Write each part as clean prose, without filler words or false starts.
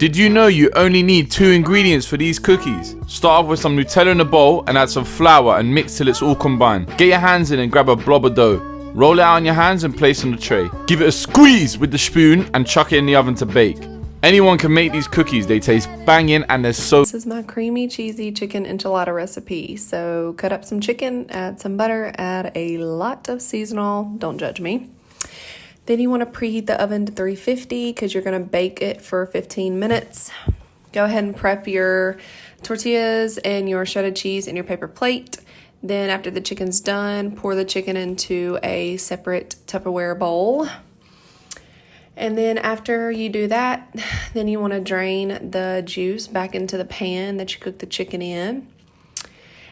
Did you know you only need 2 ingredients for these cookies? Start off with some Nutella in a bowl and add some flour and mix till it's all combined. Get your hands in and grab a blob of dough. Roll it out on your hands and place on the tray. Give it a squeeze with the spoon and chuck it in the oven to bake. Anyone can make these cookies. They taste banging and they're so... This is my creamy cheesy chicken enchilada recipe. So cut up some chicken, add some butter, add a lot of seasonal, don't judge me. Then you want to preheat the oven to 350 because you're going to bake it for 15 minutes. Go ahead and prep your tortillas and your shredded cheese in your paper plate. Then after the chicken's done, pour the chicken into a separate Tupperware bowl. And then after you do that, then you want to drain the juice back into the pan that you cooked the chicken in.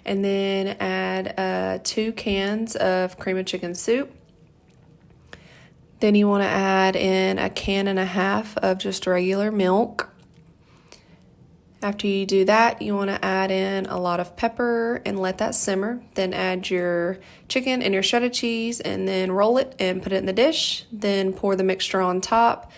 And then add 2 cans of cream of chicken soup. Then you want to add in 1.5 cans of just regular milk. After you do that, you want to add in a lot of pepper and let that simmer. Then add your chicken and your shredded cheese and then roll it and put it in the dish. Then pour the mixture on top,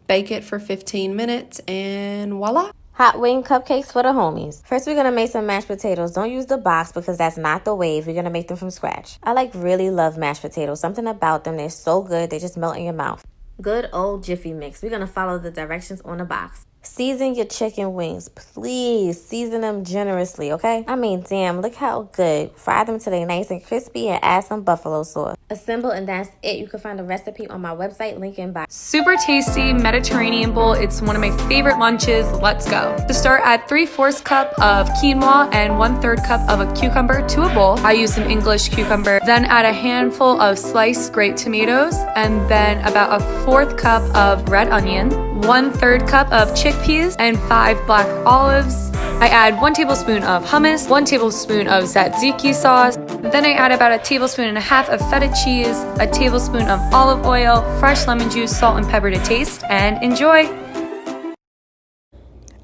bake it for 15 minutes, and voila. Hot wing cupcakes for the homies. First, we're going to make some mashed potatoes. Don't use the box because that's not the wave. We're going to make them from scratch. I really love mashed potatoes. Something about them, they're so good, they just melt in your mouth. Good old Jiffy mix. We're going to follow the directions on the box. Season your chicken wings. Please season them generously, okay? I mean, damn, look how good. Fry them till they're nice and crispy and add some buffalo sauce. Assemble and that's it. You can find the recipe on my website, link in bio. Super tasty Mediterranean bowl. It's one of my favorite lunches. Let's go. To start, add 3/4 cup of quinoa and 1/3 cup of a cucumber to a bowl. I use some English cucumber. Then add a handful of sliced grape tomatoes and then about a 1/4 cup of red onion, 1/3 cup of chickpeas, and 5 black olives. I add 1 tablespoon of hummus, 1 tablespoon of tzatziki sauce. Then I add about 1.5 tablespoons of feta cheese, 1 tablespoon of olive oil, fresh lemon juice, salt and pepper to taste, and enjoy.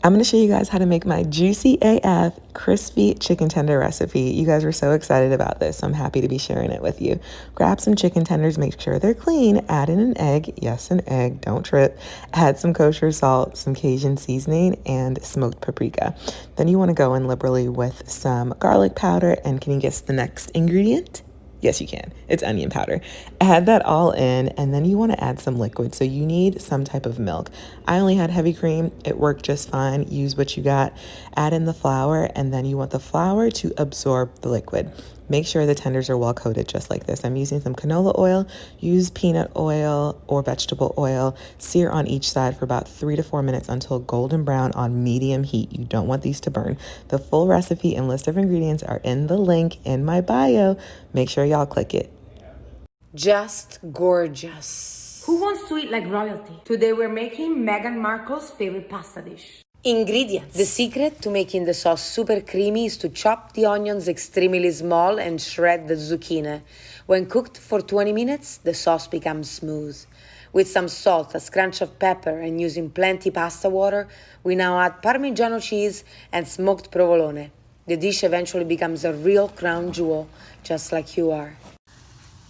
I'm going to show you guys how to make my juicy AF crispy chicken tender recipe. You guys were so excited about this, so I'm happy to be sharing it with you. Grab some chicken tenders, make sure they're clean, add in an egg, yes, an egg, don't trip. Add some kosher salt, some Cajun seasoning, and smoked paprika. Then you want to go in liberally with some garlic powder, and can you guess the next ingredient? Yes, you can. It's onion powder. Add that all in, and then you want to add some liquid. So you need some type of milk. I only had heavy cream. It worked just fine. Use what you got. Add in the flour, and then you want the flour to absorb the liquid. Make sure the tenders are well coated just like this. I'm using some canola oil. Use peanut oil or vegetable oil. Sear on each side for about 3 to 4 minutes until golden brown on medium heat. You don't want these to burn. The full recipe and list of ingredients are in the link in my bio. Make sure y'all click it. Just gorgeous. Who wants to eat like royalty? Today we're making Meghan Markle's favorite pasta dish. Ingredients. The secret to making the sauce super creamy is to chop the onions extremely small and shred the zucchini. When cooked for 20 minutes, the sauce becomes smooth. With some salt, a scrunch of pepper, and using plenty pasta water, we now add Parmigiano cheese and smoked provolone. The dish eventually becomes a real crown jewel, just like you are.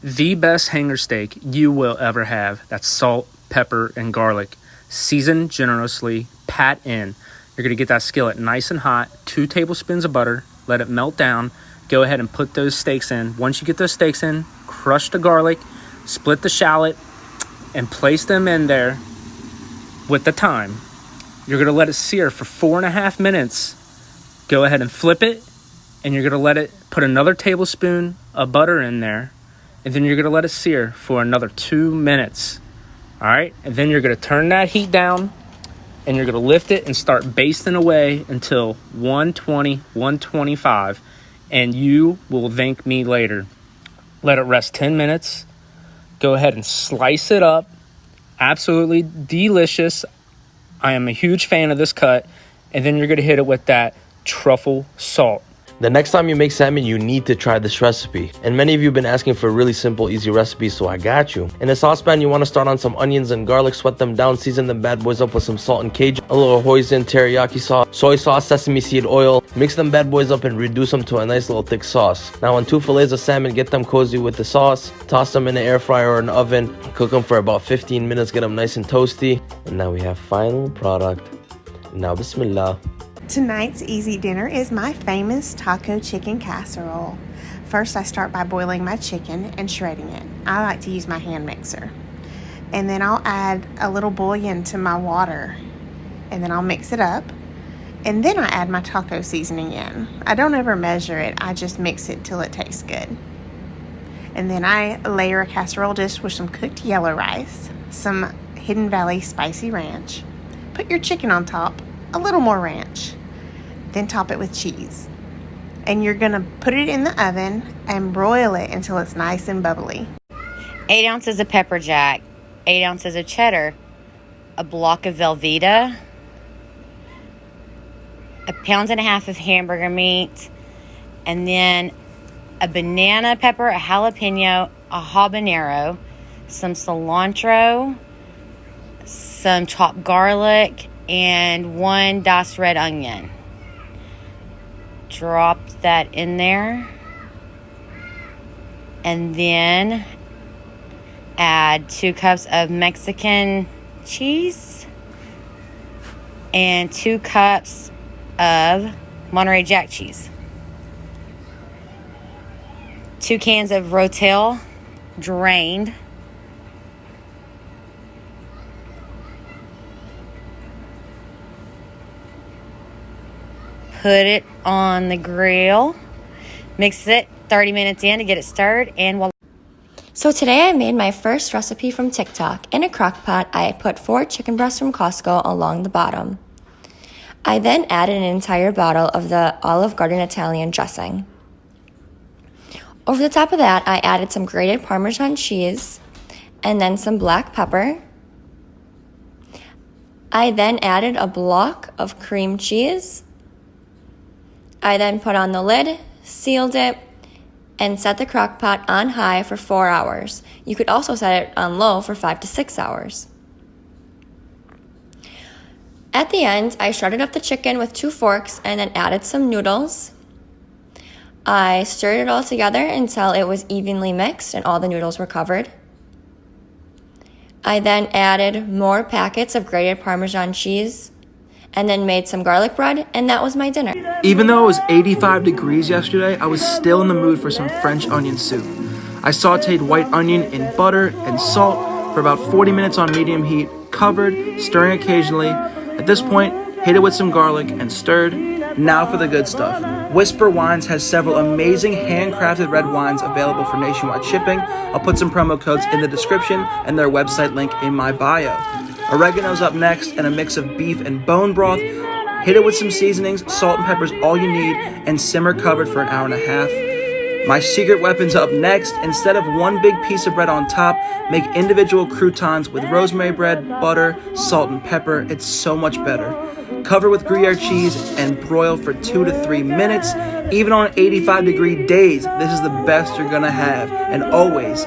The best hanger steak you will ever have. That's salt, pepper, and garlic. Season generously, pat in. You're going to get that skillet nice and hot, 2 tablespoons of butter, let it melt down. Go ahead and put those steaks in. Once you get those steaks in, crush the garlic, split the shallot, and place them in there with the thyme. You're going to let it sear for 4.5 minutes. Go ahead and flip it, and you're going to let it put another tablespoon of butter in there, and then you're going to let it sear for another 2 minutes. All right, and then you're going to turn that heat down, and you're going to lift it and start basting away until 120, 125, and you will thank me later. Let it rest 10 minutes. Go ahead and slice it up. Absolutely delicious. I am a huge fan of this cut. And then you're going to hit it with that truffle salt. The next time you make salmon, you need to try this recipe. And many of you have been asking for a really simple, easy recipe, so I got you. In a saucepan, you want to start on some onions and garlic, sweat them down, season them bad boys up with some salt and Cajun, a little hoisin, teriyaki sauce, soy sauce, sesame seed oil. Mix them bad boys up and reduce them to a nice little thick sauce. Now on 2 fillets of salmon, get them cozy with the sauce. Toss them in the air fryer or an oven. Cook them for about 15 minutes, get them nice and toasty. And now we have final product. Now bismillah. Tonight's easy dinner is my famous taco chicken casserole. First, I start by boiling my chicken and shredding it. I like to use my hand mixer. And then I'll add a little bouillon to my water. And then I'll mix it up. And then I add my taco seasoning in. I don't ever measure it. I just mix it till it tastes good. And then I layer a casserole dish with some cooked yellow rice, some Hidden Valley spicy ranch. Put your chicken on top, a little more ranch. Then top it with cheese. And you're gonna put it in the oven and broil it until it's nice and bubbly. 8 ounces of pepper jack, 8 ounces of cheddar, a block of Velveeta, a pound and a half of hamburger meat, and then a banana pepper, a jalapeno, a habanero, some cilantro, some chopped garlic, and 1 diced red onion. Drop that in there. And then add 2 cups of Mexican cheese and 2 cups of Monterey Jack cheese. 2 cans of Rotel drained. Put it on the grill. Mix it 30 minutes in to get it stirred, and voila. So today I made my first recipe from TikTok. In a crock pot, I put 4 chicken breasts from Costco along the bottom. I then added an entire bottle of the Olive Garden Italian dressing. Over the top of that, I added some grated Parmesan cheese and then some black pepper. I then added a block of cream cheese. I then put on the lid, sealed it, and set the crock pot on high for 4 hours. You could also set it on low for 5 to 6 hours. At the end, I shredded up the chicken with 2 forks and then added some noodles. I stirred it all together until it was evenly mixed and all the noodles were covered. I then added more packets of grated Parmesan cheese and then made some garlic bread, and that was my dinner. Even though it was 85 degrees yesterday, I was still in the mood for some French onion soup. I sauteed white onion in butter and salt for about 40 minutes on medium heat, covered, stirring occasionally. At this point, hit it with some garlic and stirred. Now for the good stuff. Whisper Wines has several amazing handcrafted red wines available for nationwide shipping. I'll put some promo codes in the description and their website link in my bio. Oregano's up next, and a mix of beef and bone broth. Hit it with some seasonings, salt and pepper's all you need, and simmer covered for an hour and a half. My secret weapon's up next. Instead of one big piece of bread on top, make individual croutons with rosemary bread, butter, salt, and pepper. It's so much better. Cover with Gruyere cheese and broil for 2 to 3 minutes. Even on 85-degree days, this is the best you're gonna have, and always.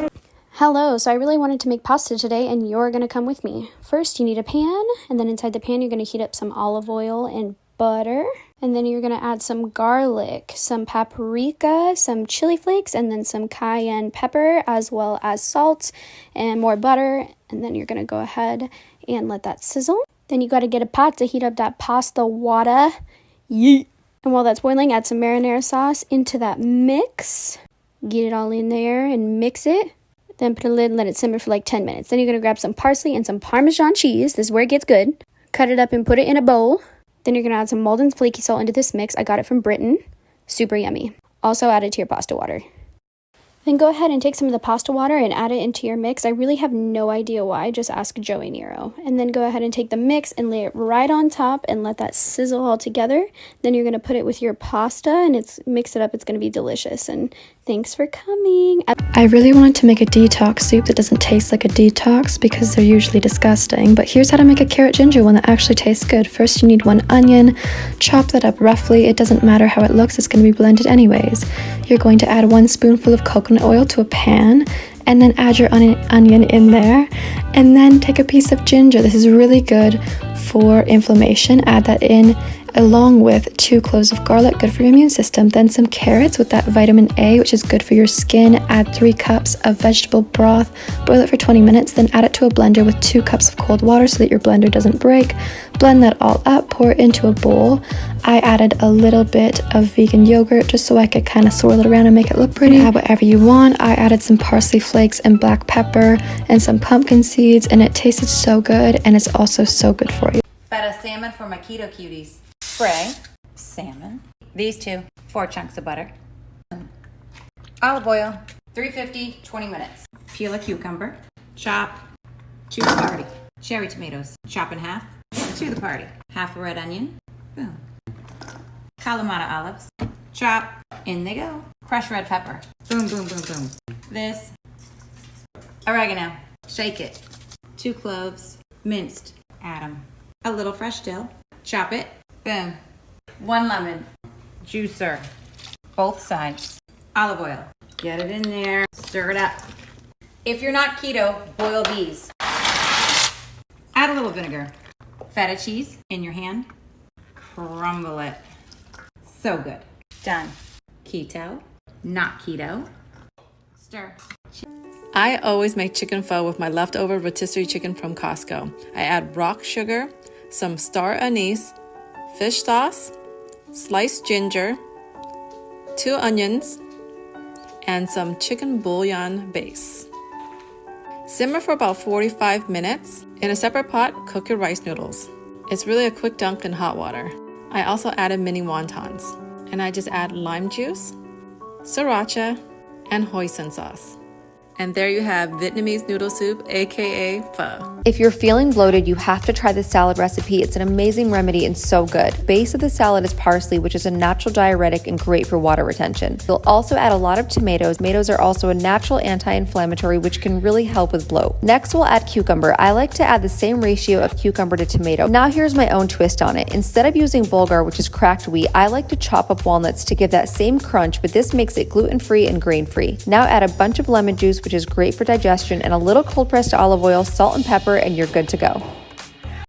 Hello, so I really wanted to make pasta today, and you're going to come with me. First, you need a pan, and then inside the pan, you're going to heat up some olive oil and butter. And then you're going to add some garlic, some paprika, some chili flakes, and then some cayenne pepper, as well as salt and more butter. And then you're going to go ahead and let that sizzle. Then you got to get a pot to heat up that pasta water. Yeet. And while that's boiling, add some marinara sauce into that mix. Get it all in there and mix it. Then put a lid and let it simmer for like 10 minutes. Then you're going to grab some parsley and some Parmesan cheese. This is where it gets good. Cut it up and put it in a bowl. Then you're going to add some Maldon's flaky salt into this mix. I got it from Britain. Super yummy. Also add it to your pasta water. Then go ahead and take some of the pasta water and add it into your mix. I really have no idea why. Just ask Joey Nero. And then go ahead and take the mix and lay it right on top and let that sizzle all together. Then you're going to put it with your pasta and mix it up. It's going to be delicious. And thanks for coming. I really wanted to make a detox soup that doesn't taste like a detox because they're usually disgusting. But here's how to make a carrot ginger one that actually tastes good. First, you need 1 onion. Chop that up roughly. It doesn't matter how it looks. It's going to be blended anyways. You're going to add 1 spoonful of coconut oil to a pan, and then add your onion in there, and then take a piece of ginger. This is really good for inflammation. Add that in along with 2 cloves of garlic, good for your immune system. Then some carrots with that vitamin A, which is good for your skin. Add 3 cups of vegetable broth, boil it for 20 minutes, then add it to a blender with 2 cups of cold water so that your blender doesn't break. Blend that all up, pour it into a bowl. I added a little bit of vegan yogurt just so I could kind of swirl it around and make it look pretty. Add whatever you want. I added some parsley flakes and black pepper and some pumpkin seeds, and it tasted so good, and it's also so good for you. Feta salmon for my keto cuties. Spray, salmon, these 2, 4 chunks of butter, olive oil, 350, 20 minutes. Peel a cucumber, chop, to the party. Cherry tomatoes, chop in half, to the party. Half a red onion, boom. Kalamata olives, chop, in they go. Crushed red pepper, boom, boom, boom, boom. This, oregano, shake it. 2 cloves, minced, add 'em. A little fresh dill, chop it. Boom. 1 lemon. Juicer. Both sides. Olive oil. Get it in there. Stir it up. If you're not keto, boil these. Add a little vinegar. Feta cheese in your hand. Crumble it. So good. Done. Keto. Not keto. Stir. I always make chicken pho with my leftover rotisserie chicken from Costco. I add rock sugar, some star anise, fish sauce, sliced ginger, 2 onions, and some chicken bouillon base. Simmer for about 45 minutes. In a separate pot, cook your rice noodles. It's really a quick dunk in hot water. I also added mini wontons, and I just add lime juice, sriracha, and hoisin sauce. And there you have Vietnamese noodle soup, aka pho. If you're feeling bloated, you have to try this salad recipe. It's an amazing remedy and so good. Base of the salad is parsley, which is a natural diuretic and great for water retention. You'll also add a lot of tomatoes. Tomatoes are also a natural anti-inflammatory, which can really help with bloat. Next, we'll add cucumber. I like to add the same ratio of cucumber to tomato. Now here's my own twist on it. Instead of using bulgur, which is cracked wheat, I like to chop up walnuts to give that same crunch, but this makes it gluten-free and grain-free. Now add a bunch of lemon juice, which is great for digestion, and a little cold pressed olive oil, salt and pepper, and you're good to go.